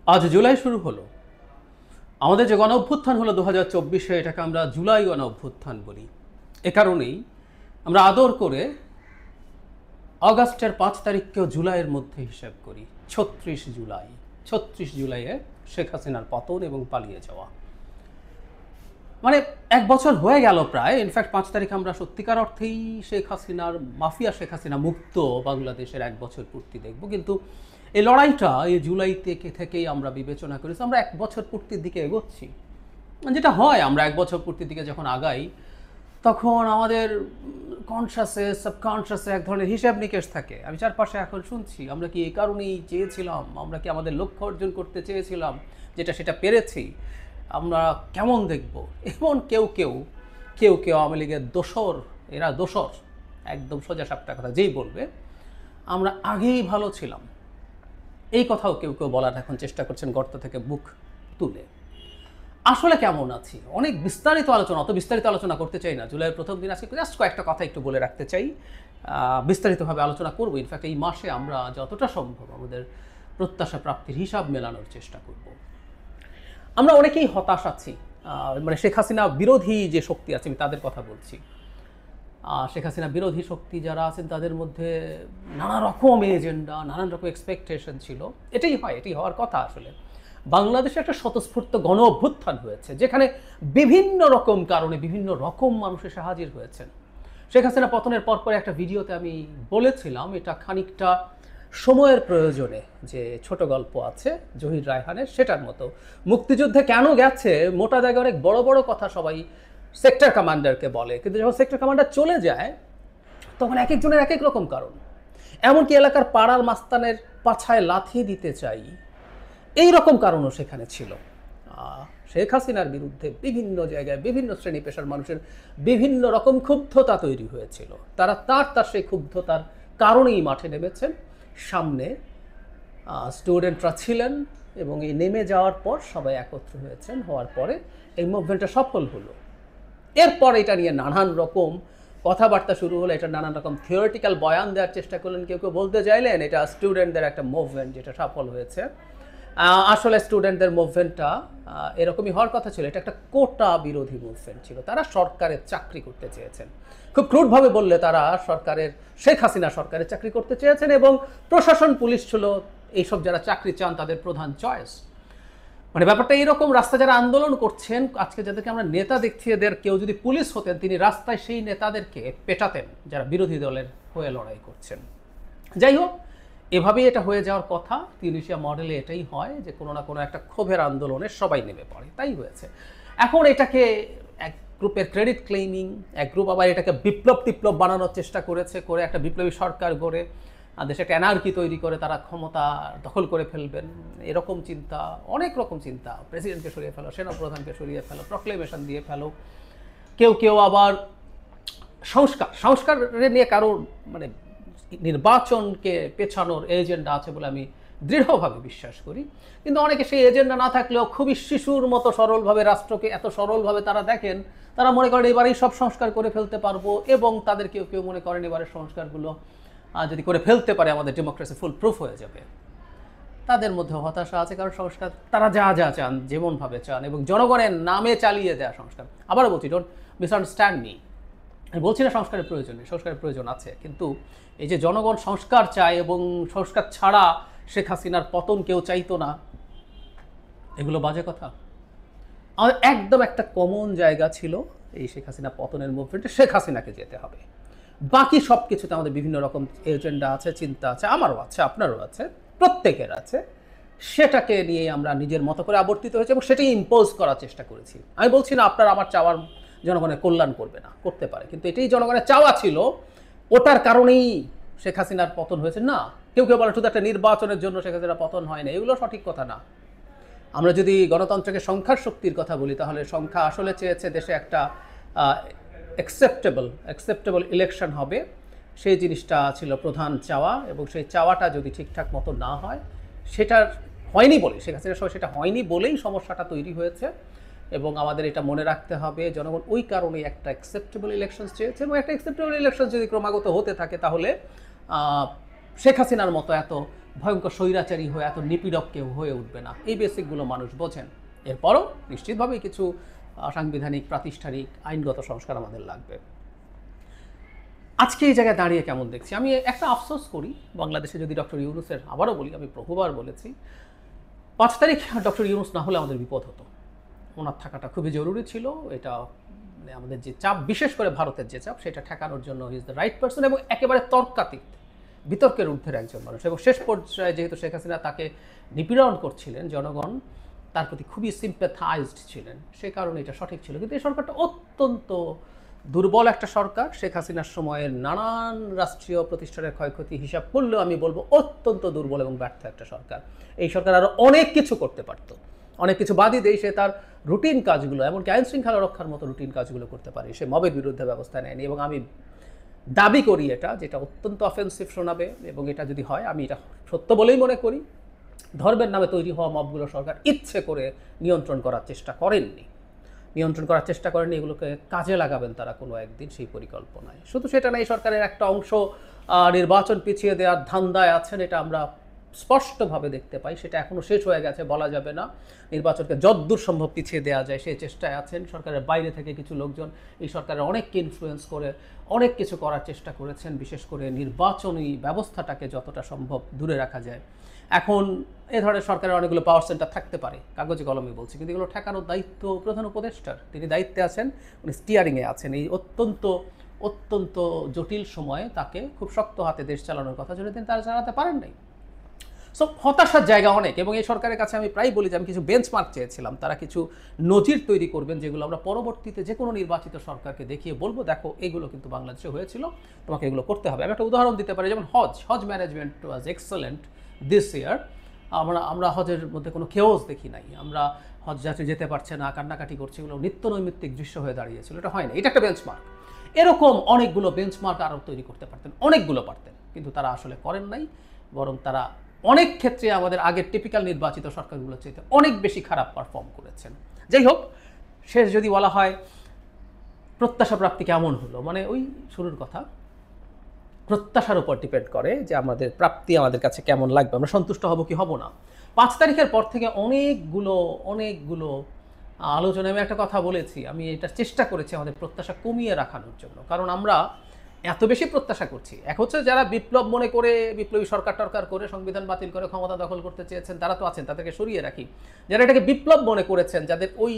আজ জুলাই শুরু হলো। আমাদের যে গণ অভ্যুত্থান হলো 2024-এ, এটাকে আমরা জুলাই গণ অভ্যুত্থান বলি। এ কারণেই আমরা আদর করে আগস্টের 5 তারিখকেও জুলাইয়ের মধ্যে হিসাব করি। 36 জুলাইয়ে শেখ হাসিনার পতন এবং পালিয়ে যাওয়া। মানে 1 বছর হয়ে গেল প্রায়। ইনফ্যাক্ট 5 তারিখ আমরা সত্যিকার অর্থেই মাফিয়া শেখ হাসিনা মুক্ত বাংলাদেশের 1 বছর পূর্তি দেখব। কিন্তু এই লড়াইটা এই জুলাই থেকেই আমরা বিবেচনা করেছি, আমরা 1 বছর পূর্তির দিকে এগোচ্ছি। যেটা হয়, আমরা 1 বছর পূর্তির দিকে যখন আগাই তখন আমাদের কনসাসে সাবকনসাসে এক ধরনের হিসাব নিকেশ থাকে। আমি চারপাশে এখন শুনছি, আমরা কি এই কারণেই চেয়েছিলাম, আমরা কি আমাদের লক্ষ্য অর্জন করতে চেয়েছিলাম, সেটা পেরেছি, আমরা কেমন দেখব। এবং কেউ কেউ আওয়ামী লীগের দোসর, এরা দোসর, একদম সোজা সাপটা কথা যেই বলবে আমরা আগেই ভালো ছিলাম, এই কথাও কেউ বলার এখন চেষ্টা করছেন গর্ত থেকে মুখ তুলে। আসলে কেমন আছি অনেক বিস্তারিত আলোচনা, অত বিস্তারিত আলোচনা করতে চাই না। জুলাইয়ের প্রথম দিন আজকে জাস্ট কয়েকটা কথা একটু বলে রাখতে চাই। বিস্তারিতভাবে আলোচনা করব। ইনফ্যাক্ট এই মাসে আমরা যতটা সম্ভব আমাদের প্রত্যাশা প্রাপ্তির হিসাব মেলানোর চেষ্টা করব। আমরা অনেকেই হতাশ আছি, মানে শেখ হাসিনা বিরোধী যে শক্তি আছে, আমি তাদের কথা বলছি। শেখ হাসিনা বিরোধী শক্তি যারা আছেন তাদের মধ্যে নানা রকম এজেন্ডা, নানান রকম এক্সপেকটেশন ছিল। এটাই হওয়ার কথা। আসলে বাংলাদেশে একটা স্বতঃস্ফূর্ত গণ অভ্যুত্থান হয়েছে, যেখানে বিভিন্ন রকম কারণে বিভিন্ন রকম মানুষ এসে হাজির হয়েছেন। শেখ হাসিনা পতনের পর একটা ভিডিওতে আমি বলেছিলাম, এটা খানিকটা সময়ের প্রয়োজনে যে ছোট গল্প আছে জহির রায়হানের, সেটার মতো। মুক্তিযুদ্ধে কেন গেছে, মোটা জায়গায় অনেক বড় বড় কথা সবাই সেক্টর কমান্ডারকে বলে, কিন্তু যখন সেক্টর কমান্ডার চলে যায় তখন এক একজনের এক এক রকম কারণ। এমনকি এলাকার পাড়ার মাস্তানের পাছায় লাথি দিতে চাই, এই রকম কারণও সেখানে ছিল। শেখ হাসিনার বিরুদ্ধে বিভিন্ন জায়গায় বিভিন্ন শ্রেণী পেশার মানুষের বিভিন্ন রকম ক্ষুব্ধতা তৈরি হয়েছিল। তারা তার সেই ক্ষুব্ধতার কারণেই মাঠে নেমেছেন। সামনে স্টুডেন্টরা ছিলেন এবং এই নেমে যাওয়ার পর সবাই একত্র হয়েছেন। হওয়ার পরে এই মুভমেন্টটা সফল হলো। এরপর এটা নিয়ে নানান রকম কথাবার্তা শুরু হলো, এটা নানান রকম থিওরিটিক্যাল বয়ান দেওয়ার চেষ্টা করলেন। কেউ বলতে চাইলেন এটা স্টুডেন্টদের একটা মুভমেন্ট যেটা সফল হয়েছে। আসলে স্টুডেন্টদের মুভমেন্টটা এরকমই হওয়ার কথা ছিল। এটা একটা কোটা বিরোধী মুভমেন্ট ছিল। তারা সরকারের চাকরি করতে চেয়েছেন। খুব ক্রুডভাবে বললে তারা শেখ হাসিনা সরকারের চাকরি করতে চেয়েছেন, এবং প্রশাসন, পুলিশ ছিল এইসব যারা চাকরি চান তাদের প্রধান চয়েস। মানে ব্যাপারটা এইরকম, রাস্তায় যারা আন্দোলন করছেন, আজকে যাদেরকে আমরা নেতা দেখছি, এদের কেউ যদি পুলিশ হতেন তিনি রাস্তায় সেই নেতাদেরকে পেটাতেন যারা বিরোধী দলের হয়ে লড়াই করছেন। যাই হোক, এভাবেই এটা হয়ে যাওয়ার কথা। তিউনিসিয়া মডেলে এটাই হয় যে কোনো না কোনো একটা ক্ষোভের আন্দোলনে সবাই নেমে পড়ে, তাই হয়েছে। এখন এটাকে এক গ্রুপের ক্রেডিট ক্লেমিং, এক গ্রুপ আবার এটাকে বিপ্লব বানানোর চেষ্টা করেছে, করে একটা বিপ্লবী সরকার গড়ে দেশে একটা এনার্কি তৈরি করে তারা ক্ষমতা দখল করে ফেলবেন, এরকম চিন্তা, অনেক রকম চিন্তা। প্রেসিডেন্টকে সরিয়ে ফেলো, সেনাপ্রধানকে সরিয়ে ফেলো, প্রক্লেমেশন দিয়ে ফেলো। কেউ আবার সংস্কার নিয়ে কারোর মানে নির্বাচনকে পেছানোর এজেন্ডা আছে বলে আমি দৃঢ়ভাবে বিশ্বাস করি। কিন্তু অনেকে সেই এজেন্ডা না থাকলেও খুবই শিশুর মতো সরলভাবে রাষ্ট্রকে এত সরলভাবে তারা দেখেন, তারা মনে করেন এবারেই সব সংস্কার করে ফেলতে পারবো, এবং তাদের কেউ মনে করেন এবারের সংস্কারগুলো যদি করে ফেলতে পারে আমাদের ডেমোক্রেসি ফুল প্রুফ হয়ে যাবে। তাদের মধ্যে হতাশা আছে, কারণ সংস্কার তারা যা চান, যেমনভাবে চান, এবং জনগণের নামে চালিয়ে দেওয়া সংস্কার। আবারও বলছি, ডোন্ট মিসআন্ডারস্ট্যান্ড মি, আমি বলছি না সংস্কারের প্রয়োজন নেই, সংস্কারের প্রয়োজন আছে। কিন্তু এই যে জনগণ সংস্কার চায় এবং সংস্কার ছাড়া শেখ হাসিনার পতন কেউ চাইতো না, এগুলো বাজে কথা। আমাদের একদম একটা কমন জায়গা ছিল এই শেখ হাসিনা পতনের মুভমেন্টে, শেখ হাসিনাকে যেতে হবে। বাকি সব কিছুতে আমাদের বিভিন্ন রকম এজেন্ডা আছে, চিন্তা আছে, আমারও আছে, আপনারও আছে, প্রত্যেকের আছে। সেটাকে নিয়ে আমরা নিজের মতো করে আবর্তিত হয়েছে এবং সেটাই ইম্পোজ করার চেষ্টা করেছি। আমি বলছি না আপনার আমার চাওয়ার জনগণের কল্যাণ করবে না, করতে পারে, কিন্তু এটাই জনগণের চাওয়া ছিল। ওটার কারণেই শেখ হাসিনার পতন হয়েছে না। কেউ বলে শুধু একটা নির্বাচনের জন্য শেখ হাসিনার পতন হয় না, এগুলো সঠিক কথা না। আমরা যদি গণতন্ত্রকে সংখ্যার শক্তির কথা বলি, তাহলে সংখ্যা আসলে চেয়েছে দেশে একটা অ্যাকসেপ্টেবল ইলেকশন হবে, সেই জিনিসটা ছিল প্রধান চাওয়া। এবং সেই চাওয়াটা যদি ঠিকঠাক মতো না হয়, সেটা হয়নি বলে, শেখ হাসিনার সময় সেটা হয়নি বলেই সমস্যাটা তৈরি হয়েছে। এবং আমাদের এটা মনে রাখতে হবে, জনগণ ওই কারণে একটা অ্যাকসেপ্টেবল ইলেকশন চেয়েছে, এবং একটা অ্যাকসেপ্টেবল ইলেকশন যদি ক্রমাগত হতে থাকে তাহলে শেখ হাসিনার মতো এত ভয়ঙ্কর স্বৈরাচারী হয়ে এত নিপীড়ক কেউ হয়ে উঠবে না। এই বেসিকগুলো মানুষ বোঝেন। এরপরও নিশ্চিতভাবেই কিছু সাংবিধানিক, প্রাতিষ্ঠানিক, আইনগত সংস্কার আমাদের লাগবে। আজকে এই জায়গায় দাঁড়িয়ে কেমন দেখছি, আমি একটা আফসোস করি বাংলাদেশে যদি ডক্টর ইউনূসের, আবারও বলি, আমি বহুবার বলেছি, 5 তারিখ ডক্টর ইউনূস না হলে আমাদের বিপদ হতো। ওনার থাকাটা খুবই জরুরি ছিল। এটা মানে আমাদের যে চাপ, বিশেষ করে ভারতের যে চাপ, সেটা ঠেকানোর জন্য he is the right person এবং একেবারে তর্কাতীত, বিতর্কের ঊর্ধ্বের একজন মানুষ। এবং শেষ পর্যায়ে যেহেতু শেখ হাসিনা তাকে নিপীড়ন করছিলেন, জনগণ তার প্রতি খুবই সিম্প্যাথাইজড ছিলেন, সে কারণে এটা সঠিক ছিল। কিন্তু এই সরকারটা অত্যন্ত দুর্বল একটা সরকার। শেখ হাসিনার সময়ের নানান রাষ্ট্রীয় প্রতিষ্ঠানের ক্ষয়ক্ষতি হিসাব করলেও আমি বলবো অত্যন্ত দুর্বল এবং ব্যর্থ একটা সরকার। এই সরকার আরও অনেক কিছু করতে পারত, অনেক কিছু বাদই দেয়। সে তার রুটিন কাজগুলো, এমনকি আইন শৃঙ্খলা রক্ষার মতো রুটিন কাজগুলো করতে পারে। সে মবের বিরুদ্ধে ব্যবস্থা নেয়নি এবং আমি দাবি করি এটা, যেটা অত্যন্ত অফেন্সিভ শোনাবে এবং এটা যদি হয় আমি এটা সত্য বলেই মনে করি, ধর্মের নামে তৈরি হওয়া মবগুলো সরকার ইচ্ছে করে নিয়ন্ত্রণ করার চেষ্টা করেননি, এগুলোকে কাজে লাগাবেন তারা কোনো একদিন সেই পরিকল্পনায়। শুধু সেটা না, এই সরকারের একটা অংশ নির্বাচন পিছিয়ে দেওয়ার ধান্দায় আছেন, এটা আমরা স্পষ্টভাবে দেখতে পাই। সেটা এখনও শেষ হয়ে গেছে বলা যাবে না। নির্বাচনকে যতদূর সম্ভব পিছিয়ে দেওয়া যায় সেই চেষ্টায় আছেন। সরকারের বাইরে থেকে কিছু লোকজন এই সরকারের অনেককে ইনফ্লুয়েন্স করে অনেক কিছু করার চেষ্টা করেছেন, বিশেষ করে নির্বাচনী ব্যবস্থাটাকে যতটা সম্ভব দূরে রাখা যায়। এখন এ ধরনের সরকারের অনেকগুলো পাওয়ার সেন্টার থাকতে পারে, কাগজে কলমে বলছি, কিন্তু এগুলো ঠেকানোর দায়িত্ব প্রধান উপদেষ্টার। তিনি দায়িত্বে আছেন, উনি স্টিয়ারিংয়ে আছেন। এই অত্যন্ত জটিল সময়ে তাকে খুব শক্ত হাতে দেশ চালানোর কথা যদি তিনি তারা চালাতে পারেন নাই। সো হতাশার জায়গা অনেক। এবং এই সরকারের কাছে আমি প্রায় বলি যে আমি কিছু বেঞ্চমার্ক চেয়েছিলাম, তারা কিছু নজির তৈরি করবেন যেগুলো আমরা পরবর্তীতে যে কোনো নির্বাচিত সরকারকে দেখিয়ে বলবো, দেখো এগুলো কিন্তু বাংলাদেশে হয়েছিল, তোমাকে এগুলো করতে হবে। আমি একটা উদাহরণ দিতে পারি, যেমন hajj management was excellent this year. আমরা হজের মধ্যে কোনো কেওস দেখি নাই। আমরা হজ যাত্রী যেতে পারছে না, কান্নাকাটি করছে, এগুলো নিত্য নৈমিত্তিক দৃশ্য হয়ে দাঁড়িয়েছিল। এটা হয় না, এটা একটা বেঞ্চমার্ক। এরকম অনেকগুলো বেঞ্চমার্ক আরও তৈরি করতে পারতেন, অনেকগুলো পারতেন, কিন্তু তারা আসলে করেন নাই। বরং তারা অনেক ক্ষেত্রে আমাদের আগের টিপিক্যাল নির্বাচিত সরকারগুলোর চাইতে অনেক বেশি খারাপ পারফর্ম করেছেন। যাই হোক, শেষ যদি বলা হয় প্রত্যাশা প্রাপ্তি কেমন হলো, মানে ওই শুরুর কথা, প্রত্যাশার উপর ডিপেন্ড করে যে আমাদের প্রাপ্তি আমাদের কাছে কেমন লাগবে, আমরা সন্তুষ্ট হব কি হব না। 5 তারিখের পর থেকে অনেকগুলো আলোচনা, আমি একটা কথা বলেছি, আমি এটা চেষ্টা করেছি আমাদের প্রত্যাশা কমিয়ে রাখানোর জন্য। কারণ আমরা এত বেশি প্রত্যাশা করছি। এক হচ্ছে যারা বিপ্লব মনে করে, বিপ্লবী সরকার টরকার করে সংবিধান বাতিল করে ক্ষমতা দখল করতে চেয়েছেন, তারা তো আছেন, তাদেরকে সরিয়ে রাখি। যারা এটাকে বিপ্লব মনে করেছেন, যাদের ওই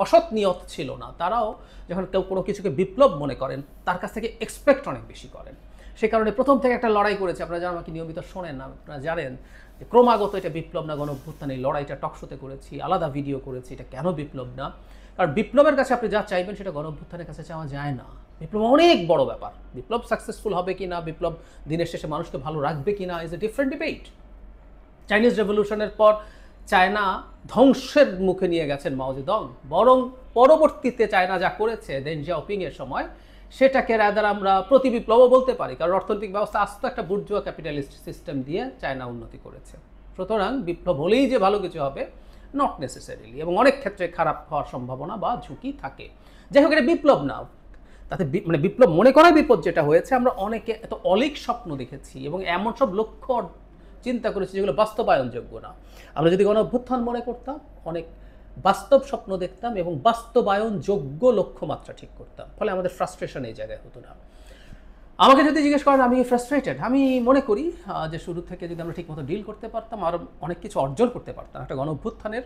অসৎ নিয়ত ছিল না, তারাও যখন কেউ কোনো কিছুকে বিপ্লব মনে করেন তার কাছ থেকে এক্সপেক্ট অনেক বেশি করেন। সে কারণে প্রথম থেকে একটা লড়াই করেছে। আপনারা যারা আমাকে নিয়মিত শোনেন, আপনারা জানেন যে ক্রমাগত এটা বিপ্লব না গণঅভ্যুত্থান, এই লড়াইটা টকশোতে করেছি, আলাদা ভিডিও করেছি, এটা কেন বিপ্লব না। কারণ বিপ্লবের কাছে আপনি যা চাইবেন সেটা গণঅভ্যুত্থানের কাছে চাওয়া যায় না। বিপ্লব অনেক বড় ব্যাপার। বিপ্লব সাকসেসফুল হবে কি না, বিপ্লব দিনের শেষে মানুষকে ভালো রাখবে কি না, is a different debate. Chinese রেভলিউশনের পর চায়না ধ্বংসের মুখে নিয়ে গেছেন মাও জেদং, বরং পরবর্তীতে চায়না যা করেছে দেন জিয়াওপিংয়ের সময়, সেটাকে রাদার আমরা প্রতিবিপ্লবও বলতে পারি। কারণ অর্থনৈতিক ব্যবস্থা আস্ত একটা বুর্জুয়া ক্যাপিটালিস্ট সিস্টেম দিয়ে চায়না উন্নতি করেছে। সুতরাং বিপ্লব হলেই যে ভালো কিছু হবে, নট নেসেসারিলি, এবং অনেক ক্ষেত্রে খারাপ হওয়ার সম্ভাবনা বা ঝুঁকি থাকে। যাই হোক, এটা বিপ্লব না, তাতে মানে বিপ্লব মনে করার বিপদ যেটা হয়েছে, আমরা অনেকে এত অলিক স্বপ্ন দেখেছি এবং এমন সব লক্ষ্য চিন্তা করেছি যেগুলো বাস্তবায়নযোগ্য না। আমরা যদি গণঅভ্যুত্থান মনে করতাম, অনেক বাস্তব স্বপ্ন দেখতাম এবং বাস্তবায়নযোগ্য লক্ষ্যমাত্রা ঠিক করতাম, ফলে আমাদের ফ্রাস্ট্রেশন এই জায়গায় হতো না। আমাকে যদি জিজ্ঞেস করেন, আমি ফ্রাস্ট্রেটেড। আমি মনে করি যে শুরু থেকে যদি আমরা ঠিকমতো ডিল করতে পারতাম, আর অনেক কিছু অর্জন করতে পারতাম। একটা গণঅভ্যুত্থানের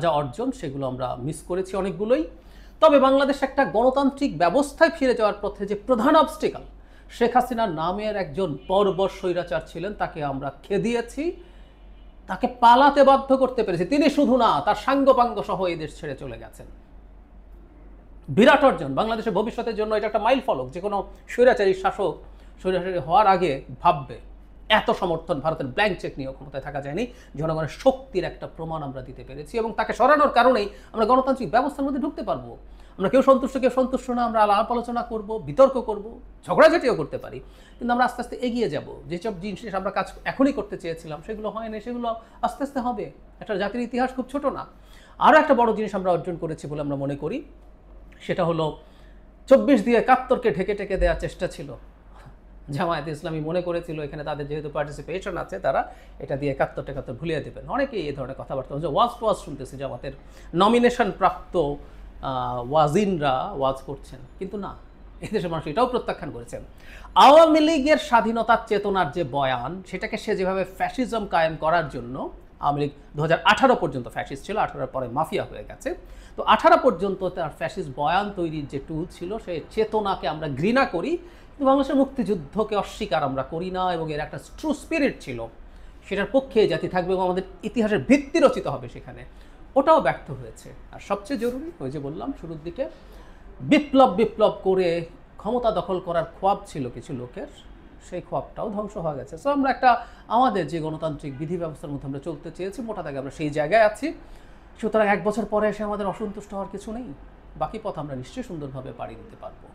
যা অর্জন সেগুলো আমরা মিস করেছি অনেকগুলোই। তবে বাংলাদেশ একটা গণতান্ত্রিক ব্যবস্থায় ফিরে যাওয়ার পথে যে প্রধান অবস্টিকাল, শেখ হাসিনার নামের একজন বর্বর স্বৈরাচার ছিলেন, তাকে আমরা খেদিয়েছি, তাকে পালাতে বাধ্য করতে পেরেছি। তিনি শুধু না, তার সাঙ্গপাঙ্গ সহ এই দেশ ছেড়ে চলে গেছেন। বিরাট অর্জন বাংলাদেশের ভবিষ্যতের জন্য। এটা একটা মাইল ফলক। যে কোনো স্বৈরাচারী শাসক স্বৈরাচারী হওয়ার আগে ভাববে এত সমর্থন ভারতের ব্ল্যাঙ্ক চেক নিয়ে ক্ষমতায় থাকা যায়নি। জনগণের শক্তির একটা প্রমাণ আমরা দিতে পেরেছি এবং তাকে সরানোর কারণেই আমরা গণতান্ত্রিক ব্যবস্থার মধ্যে ঢুকতে পারবো। আমরা কেউ সন্তুষ্ট না, আমরা আলাপ আলোচনা করব, বিতর্ক করব, ঝগড়াঝাটিও করতে পারি, কিন্তু আমরা আস্তে আস্তে এগিয়ে যাব। যেসব জিনিস আমরা কাজ এখনই করতে চেয়েছিলাম সেগুলো হয় না, সেগুলো আস্তে আস্তে হবে। একটা জাতির ইতিহাস খুব ছোট না। আরও একটা বড় জিনিস আমরা অর্জন করেছি বলে আমরা মনে করি, সেটা হলো 24 দিয়ে 71কে ঢেকে ঢেকে দেওয়ার চেষ্টা ছিল। জামায়াতে ইসলামী মনে করেছিল এখানে তাদের যেহেতু পার্টিসিপেশন আছে, তারা এটা দিয়ে 71 ভুলিয়ে দেবেন। অনেকেই এই ধরনের কথাবার্তা হচ্ছে, ওয়াজ শুনতেছি জামাতের নমিনেশন প্রাপ্ত ওয়াজিনরা ওয়াজ করছেন, কিন্তু না, এদেশের মানুষ এটাও প্রত্যাখ্যান করেছেন। আওয়ামী লীগের স্বাধীনতার চেতনার যে বয়ান, সেটাকে সে যেভাবে ফ্যাসিজম কায়েম করার জন্য, আওয়ামী লীগ 2018 পর্যন্ত ফ্যাসিস্ট ছিল, 18 পরে মাফিয়া হয়ে গেছে, তো 18 পর্যন্ত তার ফ্যাসিস্ট বয়ান তৈরির যে টুল ছিল, সেই চেতনাকে আমরা ঘৃণা করি, কিন্তু বাংলাদেশের মুক্তিযুদ্ধকে অস্বীকার আমরা করি না, এবং এর একটা ট্রু স্পিরিট ছিল, সেটার পক্ষে জাতি থাকবে এবং আমাদের ইতিহাসের ভিত্তি রচিত হবে সেখানে, ওটাও ব্যর্থ হয়েছে। আর সবচেয়ে জরুরি, ওই যে বললাম শুরুর দিকে, বিপ্লব করে ক্ষমতা দখল করার খোয়াব ছিল কিছু লোকের, সেই খোয়াবটাও ধ্বংস হয়ে গেছে। সো আমরা একটা আমাদের যে গণতান্ত্রিক বিধি ব্যবস্থার মধ্যে আমরা চলতে চেয়েছি, মোটা দাগে আমরা সেই জায়গায় আছি। সুতরাং 1 বছর পরে এসে আমাদের অসন্তুষ্ট হওয়ার কিছু নেই, বাকি পথ আমরা নিশ্চয়ই সুন্দরভাবে পাড়ি দিতে পারবো।